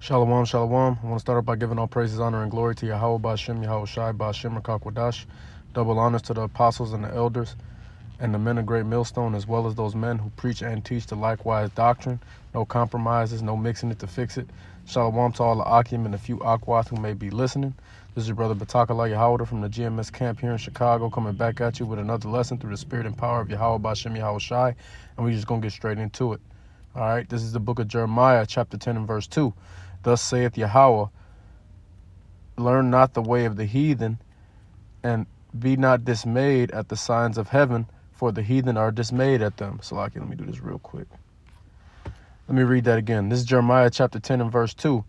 Shalom, shalom. I want to start off by giving all praises, honor, and glory to Yahweh, Ba'ashem, Yahweh Shai, Ba'ashem, Rakakwadash. Double honors to the apostles and the elders and the men of great millstone, as well as those men who preach and teach the likewise doctrine. No compromises, no mixing it to fix it. Shalom to all the Akim and the few Aquas who may be listening. This is your brother Batakala Yahweh from the GMS camp here in Chicago, coming back at you with another lesson through the spirit and power of Yahweh, Ba'ashem, Yahweh Shai. And we're just going to get straight into it. All right, this is the book of Jeremiah, chapter 10 and verse 2. Thus saith Yahweh, learn not the way of the heathen, and be not dismayed at the signs of heaven, for the heathen are dismayed at them. So, let me do this real quick. Let me read that again. This is Jeremiah chapter 10 and verse 2.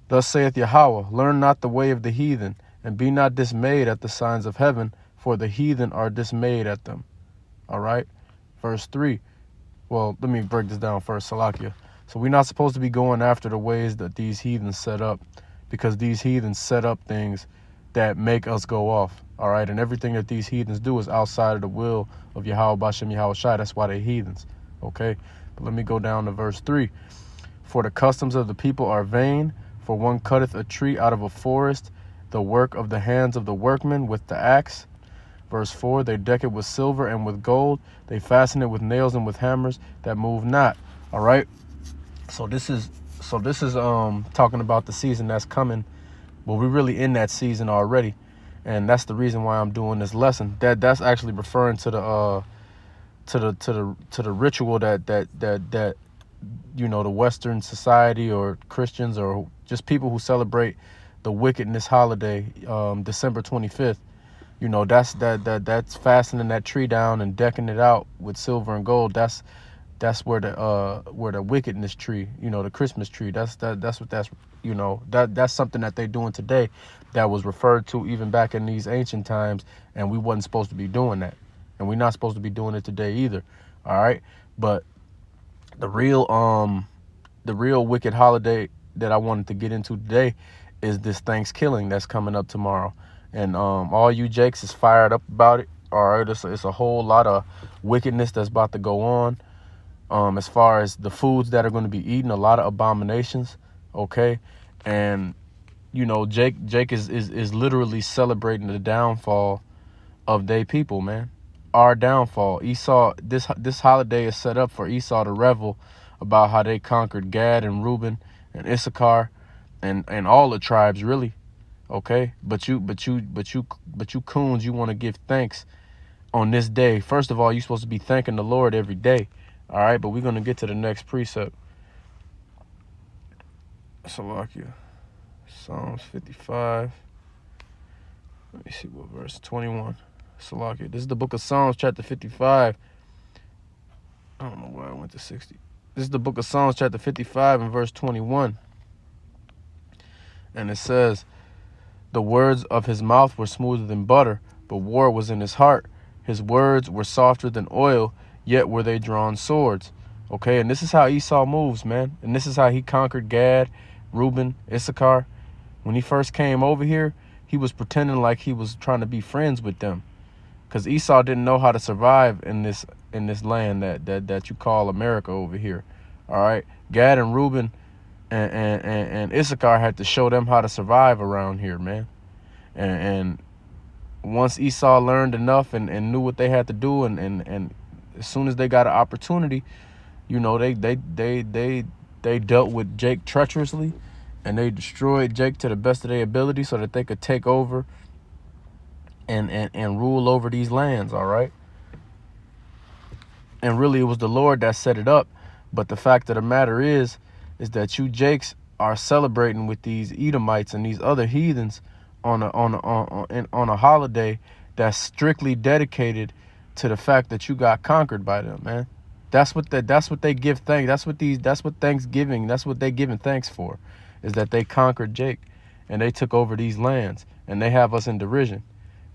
Thus saith Yahweh, learn not the way of the heathen, and be not dismayed at the signs of heaven, for the heathen are dismayed at them. All right. Verse 3. Well, let me break this down first, Salakia. So we're not supposed to be going after the ways that these heathens set up, because these heathens set up things that make us go off. All right. And everything that these heathens do is outside of the will of Yahweh, Ba'ashem, Yahweh Shai. That's why they're heathens. Okay. But let me go down to verse 3. For the customs of the people are vain, for one cutteth a tree out of a forest, the work of the hands of the workmen with the axe. Verse 4, they deck it with silver and with gold. They fasten it with nails and with hammers that move not. All right. So this is talking about the season that's coming. Well, we're really in that season already, and that's the reason why I'm doing this lesson. That's actually referring to the ritual that you know, the Western society or Christians or just people who celebrate the wickedness holiday, December 25th. You know, that's fastening that tree down and decking it out with silver and gold. That's where the wickedness tree, you know, the Christmas tree. That's something that they're doing today that was referred to even back in these ancient times, and we wasn't supposed to be doing that, and we're not supposed to be doing it today either. All right, but the real wicked holiday that I wanted to get into today is this Thanksgiving that's coming up tomorrow. And all you jakes is fired up about it. All right, it's a whole lot of wickedness that's about to go on. As far as the foods that are going to be eaten, a lot of abominations. Okay, and you know, Jake is literally celebrating the downfall of they people, man. Our downfall. Esau. This holiday is set up for Esau to revel about how they conquered Gad and Reuben and Issachar and all the tribes, really. Okay, but you coons, you want to give thanks on this day. First of all, you're supposed to be thanking the Lord every day. All right, but we're going to get to the next precept. Salakia. Psalms 55. Let me see what verse 21. Salakia. This is the book of Psalms, chapter 55. I don't know why I went to 60. This is the book of Psalms, chapter 55 and verse 21. And it says, the words of his mouth were smoother than butter, but war was in his heart. His words were softer than oil, yet were they drawn swords. Okay, and this is how Esau moves, man. And this is how he conquered Gad, Reuben, Issachar. When he first came over here, he was pretending like he was trying to be friends with them, because Esau didn't know how to survive in this land that you call America over here. All right, Gad and Reuben and Issachar had to show them how to survive around here, man. And once Esau learned enough and knew what they had to do, and as soon as they got an opportunity, you know, they dealt with Jake treacherously, and they destroyed Jake to the best of their ability so that they could take over and rule over these lands. All right. And really, it was the Lord that set it up. But the fact of the matter is that you Jakes are celebrating with these Edomites and these other heathens on a holiday that's strictly dedicated to the fact that you got conquered by them, man. That's what they give thanks. That's what Thanksgiving. That's what they giving thanks for, is that they conquered Jake and they took over these lands and they have us in derision.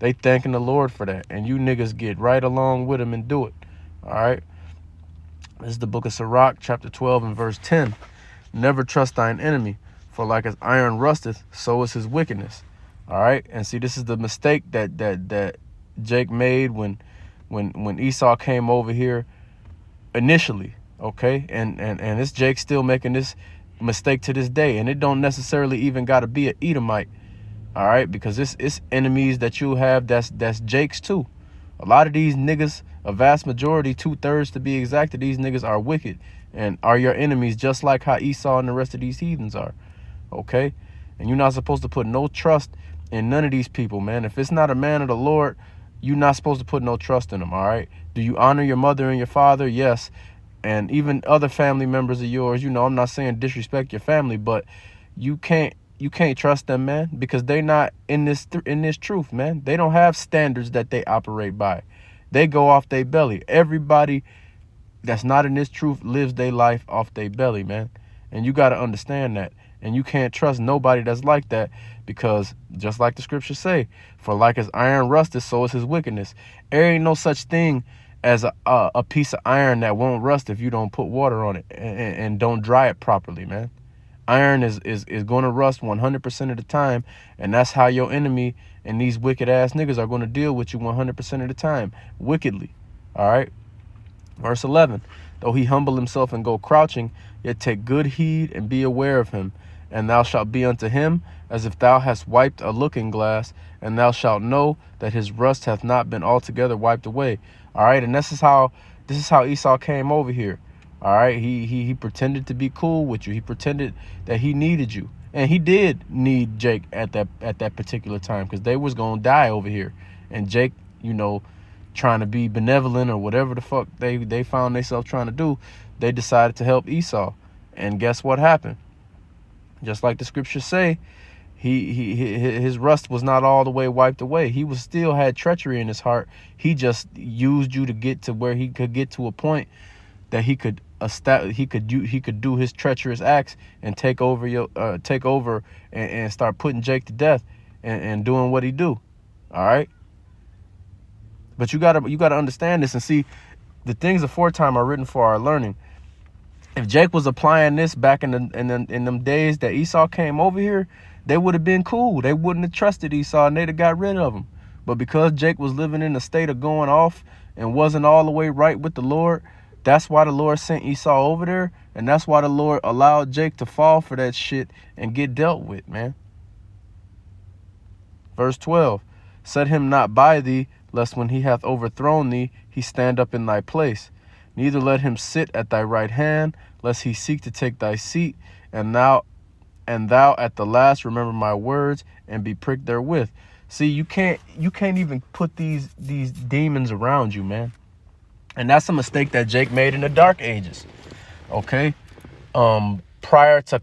They thanking the Lord for that, and you niggas get right along with them and do it. All right. This is the book of Sirach, chapter 12 and verse 10. Never trust thine enemy, for like as iron rusteth, so is his wickedness. All right. And see, this is the mistake that Jake made when Esau came over here initially. Okay. And this Jake's still making this. mistake to this day. And it don't necessarily even got to be an Edomite. All right, because it's enemies that you have that's Jake's too. A lot of these niggas, a vast majority, 2/3 to be exact, of these niggas are wicked and are your enemies, just like how Esau and the rest of these heathens are. Okay, and you're not supposed to put no trust in none of these people, man. If it's not a man of the Lord, you're not supposed to put no trust in them. All right. Do you honor your mother and your father? Yes. And even other family members of yours. You know, I'm not saying disrespect your family, but you can't trust them, man, because they're not in this truth, man. They don't have standards that they operate by. They go off their belly. Everybody that's not in this truth lives their life off their belly, man. And you got to understand that. And you can't trust nobody that's like that, because just like the scriptures say, for like as iron rusted, so is his wickedness. There ain't no such thing as a piece of iron that won't rust if you don't put water on it and don't dry it properly, man. Iron is going to rust 100% of the time, and that's how your enemy and these wicked ass niggas are going to deal with you 100% of the time, wickedly. All right. Verse 11, though he humble himself and go crouching, yet take good heed and be aware of him. And thou shalt be unto him as if thou hast wiped a looking glass, and thou shalt know that his rust hath not been altogether wiped away. All right. And this is how Esau came over here. All right. He pretended to be cool with you. He pretended that he needed you. And he did need Jake at that particular time, because they was going to die over here. And Jake, you know, trying to be benevolent or whatever the fuck they found themselves trying to do, they decided to help Esau. And guess what happened? Just like the scriptures say, his rust was not all the way wiped away. He was still had treachery in his heart. He just used you to get to where he could get to a point that he could do his treacherous acts and take over and start putting Jake to death and doing what he do. All right. But you gotta understand this and see, the things aforetime are written for our learning. If Jake was applying this back in them days that Esau came over here, they would have been cool. They wouldn't have trusted Esau, and they'd have got rid of him. But because Jake was living in a state of going off and wasn't all the way right with the Lord, that's why the Lord sent Esau over there, and that's why the Lord allowed Jake to fall for that shit and get dealt with, man. Verse 12, set him not by thee, lest when he hath overthrown thee, he stand up in thy place. Neither let him sit at thy right hand, lest he seek to take thy seat, and thou at the last remember my words and be pricked therewith. See, you can't even put these demons around you, man. And that's a mistake that Jake made in the dark ages. Okay. Prior to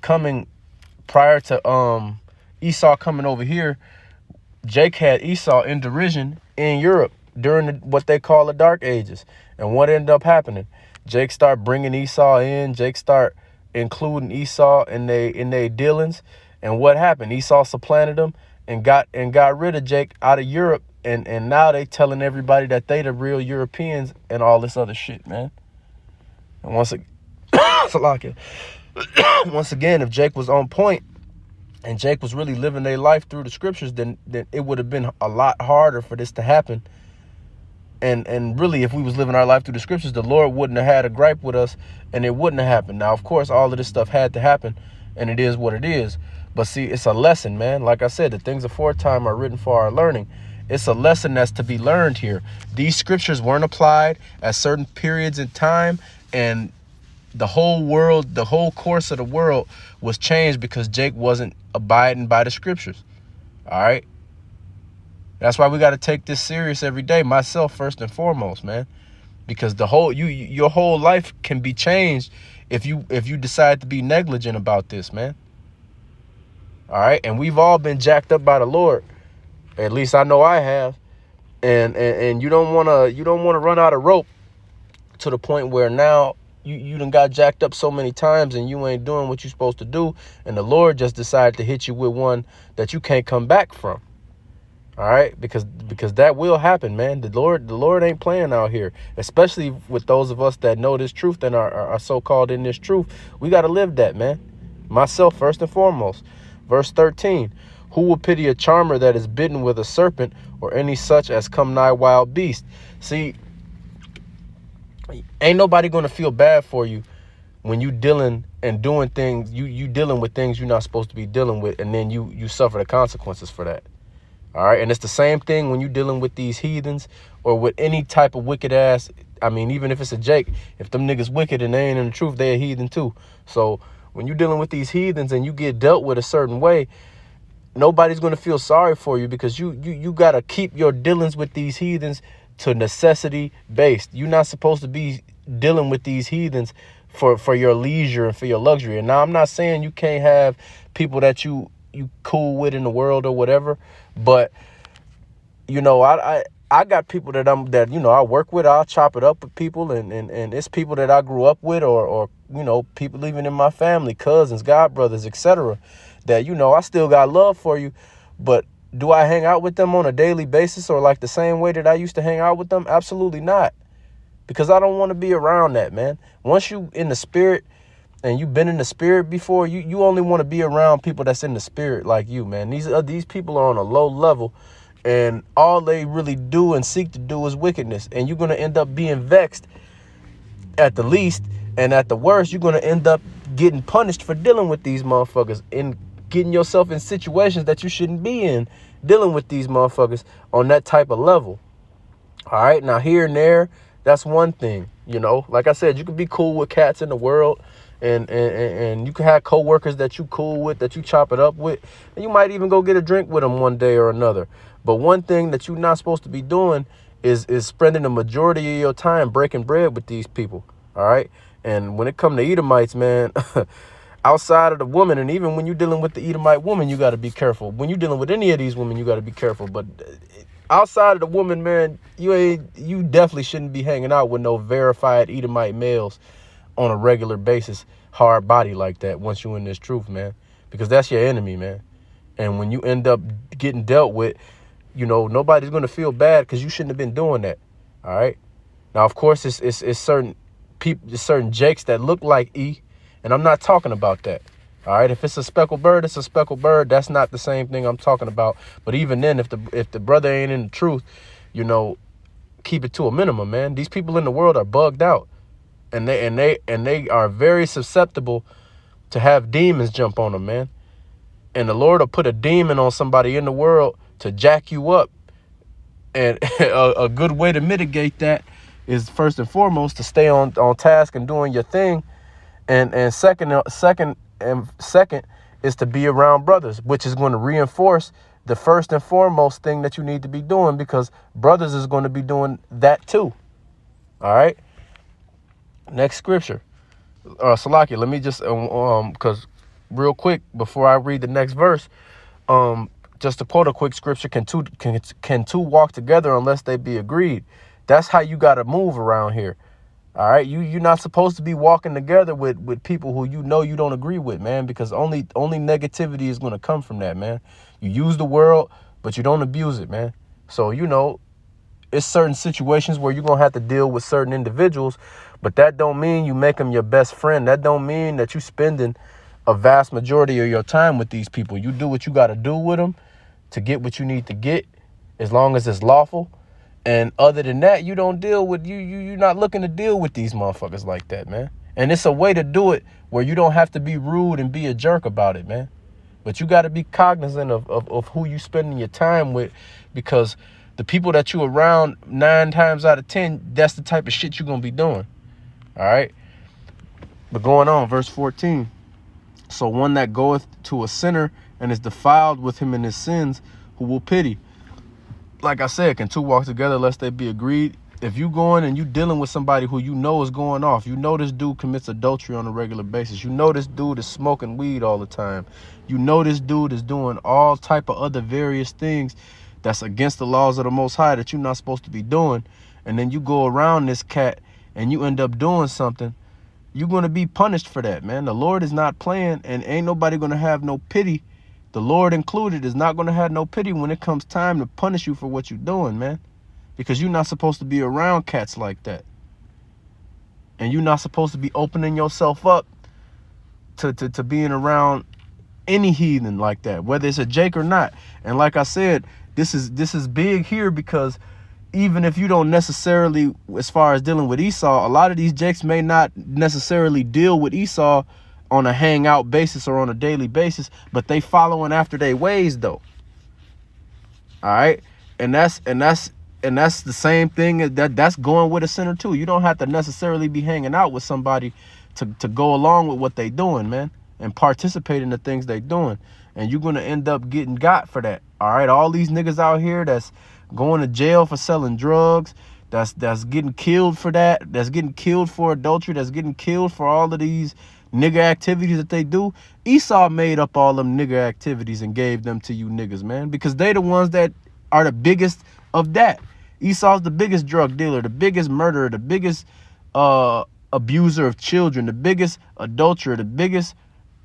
Esau coming over here, Jake had Esau in derision in Europe during what they call the dark ages. And what ended up happening? Jake started bringing Esau in. Jake started including Esau in they dealings. And what happened? Esau supplanted him and got rid of Jake out of Europe. And now they telling everybody that they the real Europeans and all this other shit, man. And once again, if Jake was on point and Jake was really living their life through the scriptures, then it would have been a lot harder for this to happen. And really, if we was living our life through the scriptures, the Lord wouldn't have had a gripe with us, and it wouldn't have happened. Now, of course, all of this stuff had to happen, and it is what it is. But see, it's a lesson, man. Like I said, the things aforetime are written for our learning. It's a lesson that's to be learned here. These scriptures weren't applied at certain periods in time, and the whole world, the whole course of the world was changed because Jake wasn't abiding by the scriptures. All right. That's why we got to take this serious every day. Myself first and foremost, man, because your whole life can be changed if you decide to be negligent about this, man. All right. And we've all been jacked up by the Lord. At least I know I have. And you don't want to run out of rope to the point where now you done got jacked up so many times and you ain't doing what you're supposed to do. And the Lord just decided to hit you with one that you can't come back from. All right, because that will happen, man. The Lord ain't playing out here, especially with those of us that know this truth and are so-called in this truth. We got to live that, man. Myself first and foremost. Verse 13, who will pity a charmer that is bitten with a serpent, or any such as come nigh wild beast? See, ain't nobody going to feel bad for you when you dealing and doing things, you dealing with things you're not supposed to be dealing with, and then you suffer the consequences for that. All right. And it's the same thing when you're dealing with these heathens or with any type of wicked ass. I mean, even if it's a Jake, if them niggas wicked and they ain't in the truth, they a heathen too. So when you're dealing with these heathens and you get dealt with a certain way, nobody's going to feel sorry for you, because you got to keep your dealings with these heathens to necessity based. You're not supposed to be dealing with these heathens for your leisure and for your luxury. And now I'm not saying you can't have people that you cool with in the world or whatever, but you know, I got people that I work with. I'll chop it up with people, and it's people that I grew up with, or you know, people even in my family, cousins, god brothers, etc., that, you know, I still got love for you. But do I hang out with them on a daily basis or like the same way that I used to hang out with them? Absolutely not. Because I don't want to be around that, man. Once you in the spirit and you've been in the spirit before, you only want to be around people that's in the spirit like you, man. These people are on a low level, and all they really do and seek to do is wickedness. And you're going to end up being vexed at the least, and at the worst, you're going to end up getting punished for dealing with these motherfuckers and getting yourself in situations that you shouldn't be in, dealing with these motherfuckers on that type of level. All right. Now, here and there, that's one thing. You know, like I said, you can be cool with cats in the world, and you can have coworkers that you cool with, that you chop it up with, and you might even go get a drink with them one day or another. But one thing that you're not supposed to be doing is spending the majority of your time breaking bread with these people. All right. And when it comes to Edomites, man, outside of the woman, and even when you're dealing with the Edomite woman, you got to be careful. When you're dealing with any of these women, you got to be careful. But outside of the woman, man, you definitely shouldn't be hanging out with no verified Edomite males on a regular basis, hard body like that, once you're in this truth, man, because that's your enemy, man. And when you end up getting dealt with, you know, nobody's going to feel bad, because you shouldn't have been doing that. All right. Now, of course, it's certain people, certain jakes that look like E, and I'm not talking about that. All right. If it's a speckled bird, it's a speckled bird. That's not the same thing I'm talking about. But even then, if the brother ain't in the truth, you know, keep it to a minimum, man. These people in the world are bugged out, and they are very susceptible to have demons jump on them, man. And the Lord will put a demon on somebody in the world to jack you up. And a good way to mitigate that is, first and foremost, to stay on task and doing your thing. And second is to be around brothers, which is going to reinforce the first and foremost thing that you need to be doing, because brothers is going to be doing that too. All right. Next scripture. Salaki, let me just, because real quick, before I read the next verse, just to quote a quick scripture, can two walk together unless they be agreed? That's how you got to move around here. All right. You're not supposed to be walking together with people who you know you don't agree with, man, because only negativity is going to come from that, man. You use the world, but you don't abuse it, man. So, you know, it's certain situations where you're going to have to deal with certain individuals, but that don't mean you make them your best friend. That don't mean that you spending a vast majority of your time with these people. You do what you got to do with them to get what you need to get, as long as it's lawful. And other than that, you don't deal with you're not looking to deal with these motherfuckers like that, man. And it's a way to do it where you don't have to be rude and be a jerk about it, man. But you got to be cognizant of who you spending your time with, because the people that you around 9 times out of 10, that's the type of shit you're going to be doing. All right. But going on, verse 14. So one that goeth to a sinner and is defiled with him in his sins, who will pity? Like I said, can two walk together lest they be agreed? If you going and you dealing with somebody who you know is going off, you know this dude commits adultery on a regular basis, you know this dude is smoking weed all the time, you know this dude is doing all type of other various things that's against the laws of the Most High that you're not supposed to be doing, and then you go around this cat and you end up doing something, you're going to be punished for that, man. The Lord is not playing, and ain't nobody going to have no pity. The Lord included is not going to have no pity when it comes time to punish you for what you're doing, man. Because you're not supposed to be around cats like that. And you're not supposed to be opening yourself up to being around any heathen like that, whether it's a Jake or not. And like I said, this is big here, because even if you don't necessarily, as far as dealing with Esau, a lot of these Jakes may not necessarily deal with Esau on a hangout basis or on a daily basis, but they following after their ways though. All right. And that's the same thing that's going with a sinner too. You don't have to necessarily be hanging out with somebody to go along with what they doing, man, and participate in the things they doing. And you're gonna end up getting got for that. All right. All these niggas out here that's going to jail for selling drugs, that's getting killed for that, that's getting killed for adultery, that's getting killed for all of these nigga activities that they do. Esau made up all them nigga activities and gave them to you niggas, man, because they the ones that are the biggest of that. Esau's the biggest drug dealer, the biggest murderer, the biggest abuser of children, the biggest adulterer, the biggest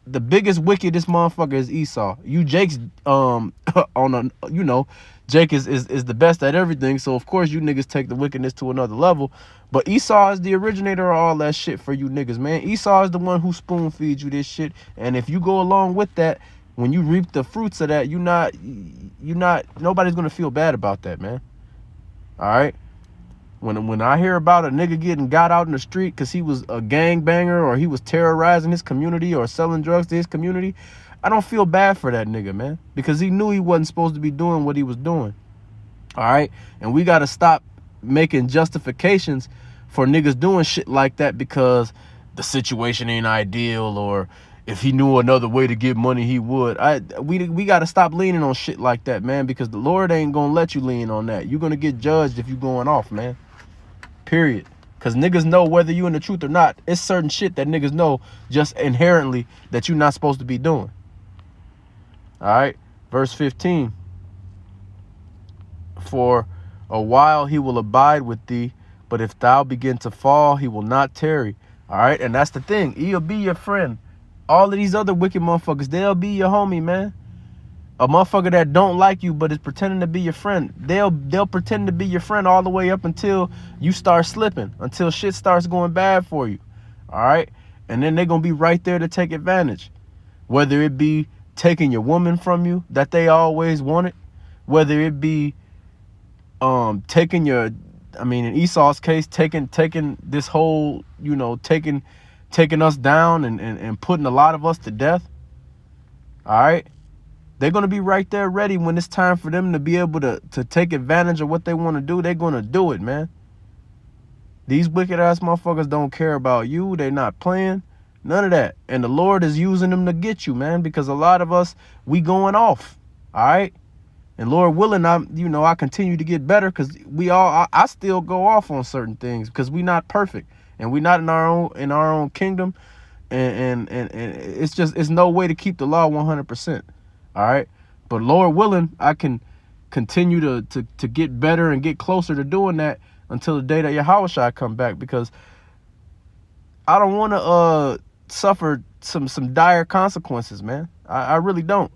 wickedest motherfucker is Esau. You Jake's on a, you know, Jake is the best at everything, so of course you niggas take the wickedness to another level. But Esau is the originator of all that shit for you niggas, man. Esau is the one who spoon feeds you this shit, and if you go along with that, when you reap the fruits of that, nobody's gonna feel bad about that, man. All right. When I hear about a nigga getting got out in the street because he was a gangbanger or he was terrorizing his community or selling drugs to his community, I don't feel bad for that nigga, man, because he knew he wasn't supposed to be doing what he was doing. All right. And we got to stop making justifications for niggas doing shit like that because the situation ain't ideal, or if he knew another way to get money, he would. We got to stop leaning on shit like that, man, because the Lord ain't going to let you lean on that. You're going to get judged if you going off, man. Period. Because niggas know whether you in the truth or not. It's certain shit that niggas know just inherently that you're not supposed to be doing. All right. Verse 15. For a while he will abide with thee, but if thou begin to fall, he will not tarry. All right. And that's the thing. He'll be your friend. All of these other wicked motherfuckers, they'll be your homie, man. A motherfucker that don't like you but is pretending to be your friend, they'll pretend to be your friend all the way up until you start slipping, until shit starts going bad for you. All right. And then they're going to be right there to take advantage, whether it be taking your woman from you that they always wanted, whether it be taking your, I mean, in Esau's case, taking this whole, you know, taking us down and putting a lot of us to death. All right. They're going to be right there ready when it's time for them to be able to take advantage of what they want to do. They're going to do it, man. These wicked ass motherfuckers don't care about you. They're not playing. None of that. And the Lord is using them to get you, man, because a lot of us, we going off. All right. And Lord willing, I continue to get better because I still go off on certain things because we not perfect and we not in our own kingdom. And it's no way to keep the law 100%. All right. But Lord willing, I can continue to get better and get closer to doing that until the day that Yahushua come back, because I don't want to suffer some dire consequences, man. I really don't.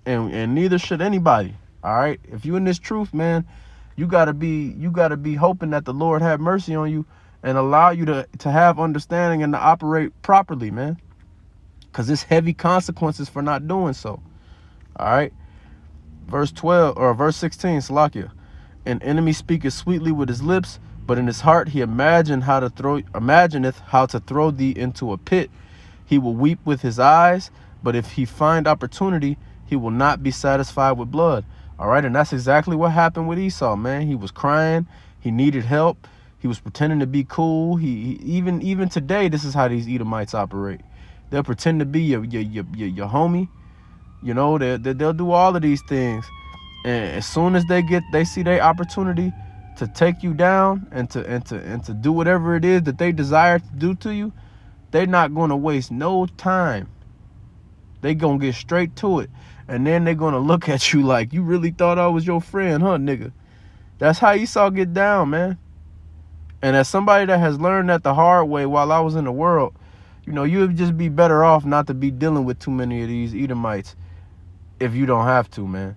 And neither should anybody. All right. If you in this truth, man, you gotta be hoping that the Lord have mercy on you and allow you to have understanding and to operate properly, man. Because it's heavy consequences for not doing so. All right. Verse 16, Salakia. An enemy speaketh sweetly with his lips, but in his heart he imagineth how to throw thee into a pit. He will weep with his eyes, but if he find opportunity, he will not be satisfied with blood. All right. And that's exactly what happened with Esau, man. He was crying. He needed help. He was pretending to be cool. He even today, this is how these Edomites operate. They'll pretend to be your homie. You know, they'll do all of these things. And as soon as they see their opportunity to take you down and to do whatever it is that they desire to do to you, they're not going to waste no time. They going to get straight to it. And then they're going to look at you like, you really thought I was your friend, huh, nigga? That's how Esau get down, man. And as somebody that has learned that the hard way while I was in the world, you know, you would just be better off not to be dealing with too many of these Edomites if you don't have to, man.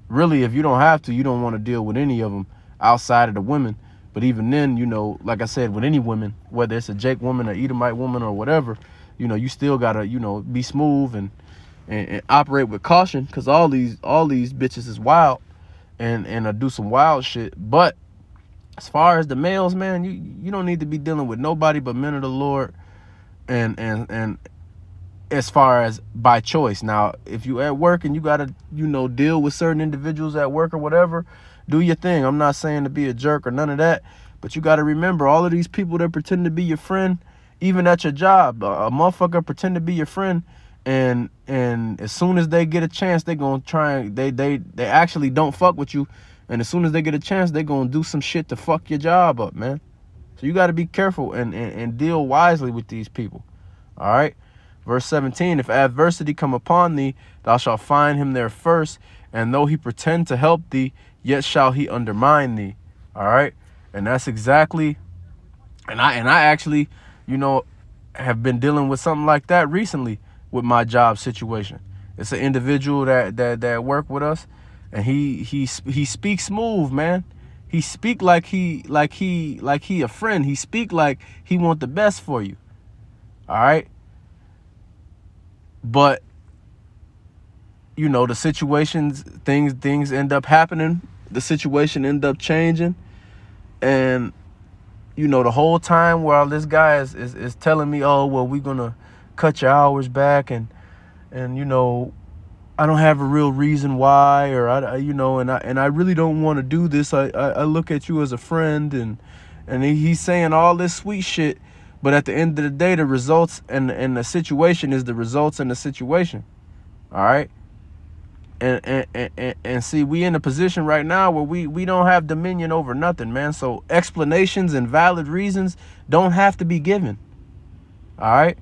Really, if you don't have to, you don't want to deal with any of them outside of the women. But even then, you know, like I said, with any women, whether it's a Jake woman, an Edomite woman, or whatever, you know, you still got to, you know, be smooth and operate with caution, because all these bitches is wild and do some wild shit. But as far as the males, man, you don't need to be dealing with nobody but men of the Lord and as far as by choice. Now, if you at work and you got to, deal with certain individuals at work or whatever, do your thing. I'm not saying to be a jerk or none of that, but you got to remember all of these people that pretend to be your friend, even at your job, a motherfucker pretend to be your friend, and as soon as they get a chance, they gonna try and they actually don't fuck with you, and as soon as they get a chance, they gonna do some shit to fuck your job up, man. So you got to be careful and deal wisely with these people. All right. Verse 17, if adversity come upon thee, thou shalt find him there first, and though he pretend to help thee, yet shall he undermine thee. All right. And that's exactly, and I actually, have been dealing with something like that recently with my job situation. It's an individual that worked with us, and he speaks smooth, man. He speak like he a friend. He speak like he want the best for you. All right. But the situations, things end up happening. The situation end up changing, and the whole time while this guy is telling me, oh well, we're gonna cut your hours back, and I don't have a real reason why, or I really don't want to do this. I look at you as a friend, and he's saying all this sweet shit, but at the end of the day, the results and the situation is the results and the situation. All right. And see, we in a position right now where we don't have dominion over nothing, man. So explanations and valid reasons don't have to be given. All right.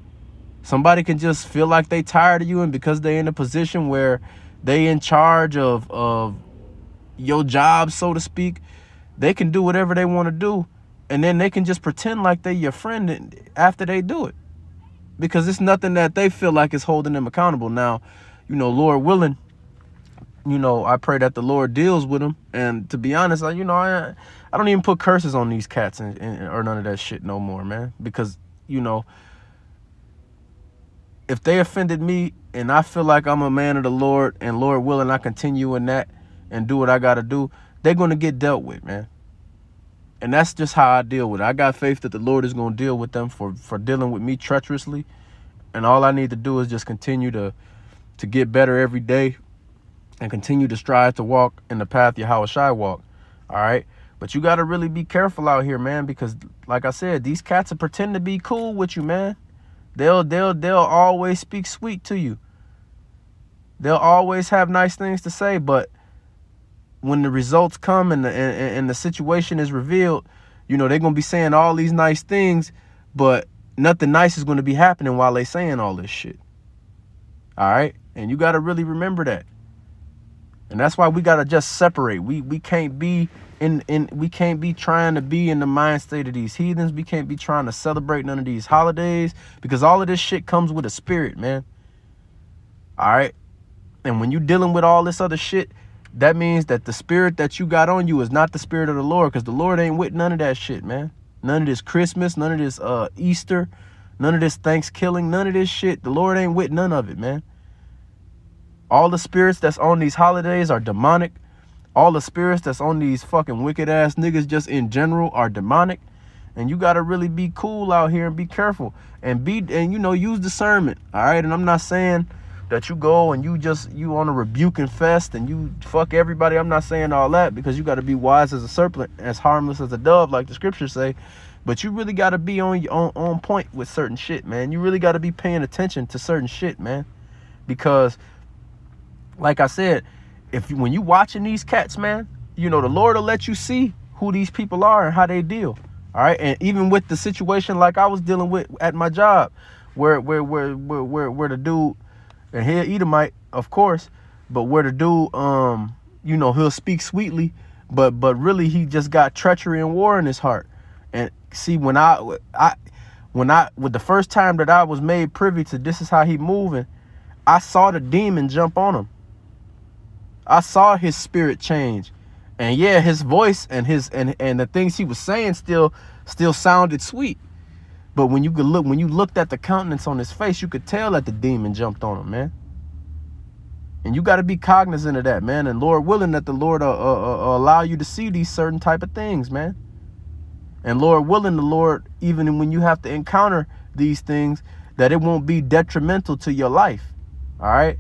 Somebody can just feel like they tired of you, and because they in a position where they in charge of your job, so to speak, they can do whatever they want to do, and then they can just pretend like they your friend after they do it, because it's nothing that they feel like is holding them accountable. Now, Lord willing, I pray that the Lord deals with them. And to be honest, I don't even put curses on these cats or none of that shit no more, man, because if they offended me and I feel like I'm a man of the Lord, and Lord willing, I continue in that and do what I got to do, they're going to get dealt with, man. And that's just how I deal with it. I got faith that the Lord is going to deal with them for dealing with me treacherously. And all I need to do is just continue to get better every day and continue to strive to walk in the path Yahweh Shai walk. All right. But you got to really be careful out here, man, because like I said, these cats will pretend to be cool with you, man. They'll always speak sweet to you. They'll always have nice things to say, but when the results come and the situation is revealed, they're going to be saying all these nice things, but nothing nice is going to be happening while they saying all this shit. All right? And you got to really remember that. And that's why we got to just separate. We can't be we can't be trying to be in the mind state of these heathens. We can't be trying to celebrate none of these holidays, because all of this shit comes with a spirit, man. All right? And when you dealing with all this other shit, that means that the spirit that you got on you is not the spirit of the Lord, because the Lord ain't with none of that shit, man. None of this Christmas, none of this Easter, none of this Thanksgiving, none of this shit. The Lord ain't with none of it, man. All the spirits that's on these holidays are demonic. All the spirits that's on these fucking wicked ass niggas just in general are demonic. And you got to really be cool out here and be careful and use discernment. All right. And I'm not saying that you go and you on a rebuke and fest and you fuck everybody. I'm not saying all that, because you got to be wise as a serpent, as harmless as a dove, like the scriptures say. But you really got to be on point with certain shit, man. You really got to be paying attention to certain shit, man, because like I said, when you watching these cats, man, the Lord will let you see who these people are and how they deal. All right. And even with the situation like I was dealing with at my job, where the dude, and he'll Edomite, of course, but where the dude, he'll speak sweetly, but really he just got treachery and war in his heart. And see, with the first time that I was made privy to this is how he moving, I saw the demon jump on him. I saw his spirit change, and yeah, his voice and and the things he was saying still sounded sweet. But when you looked at the countenance on his face, you could tell that the demon jumped on him, man. And you got to be cognizant of that, man. And Lord willing, that the Lord allow you to see these certain type of things, man. And Lord willing, the Lord, even when you have to encounter these things, that it won't be detrimental to your life. All right?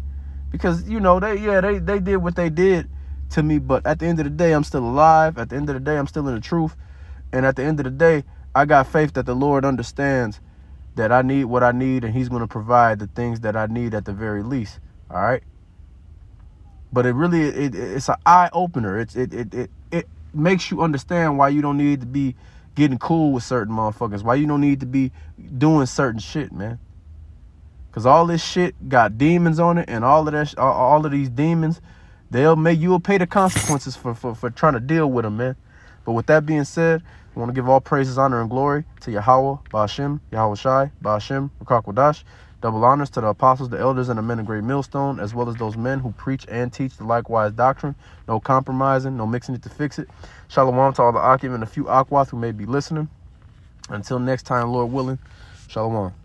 Because, you know, they did what they did to me, but at the end of the day, I'm still alive. At the end of the day, I'm still in the truth. And at the end of the day, I got faith that the Lord understands that I need what I need, and he's going to provide the things that I need at the very least. All right? But it's an eye opener. It makes you understand why you don't need to be getting cool with certain motherfuckers, why you don't need to be doing certain shit, man. Because all this shit got demons on it, and all of these demons, you will pay the consequences for trying to deal with them, man. But with that being said, I want to give all praises, honor, and glory to Yahweh, Ba'ashem, Yahweh Shai, Ba'ashem, Rakakwadash. Double honors to the apostles, the elders, and the men of great millstone, as well as those men who preach and teach the likewise doctrine. No compromising, no mixing it to fix it. Shalom to all the Akim and a few Akwath who may be listening. Until next time, Lord willing, Shalom.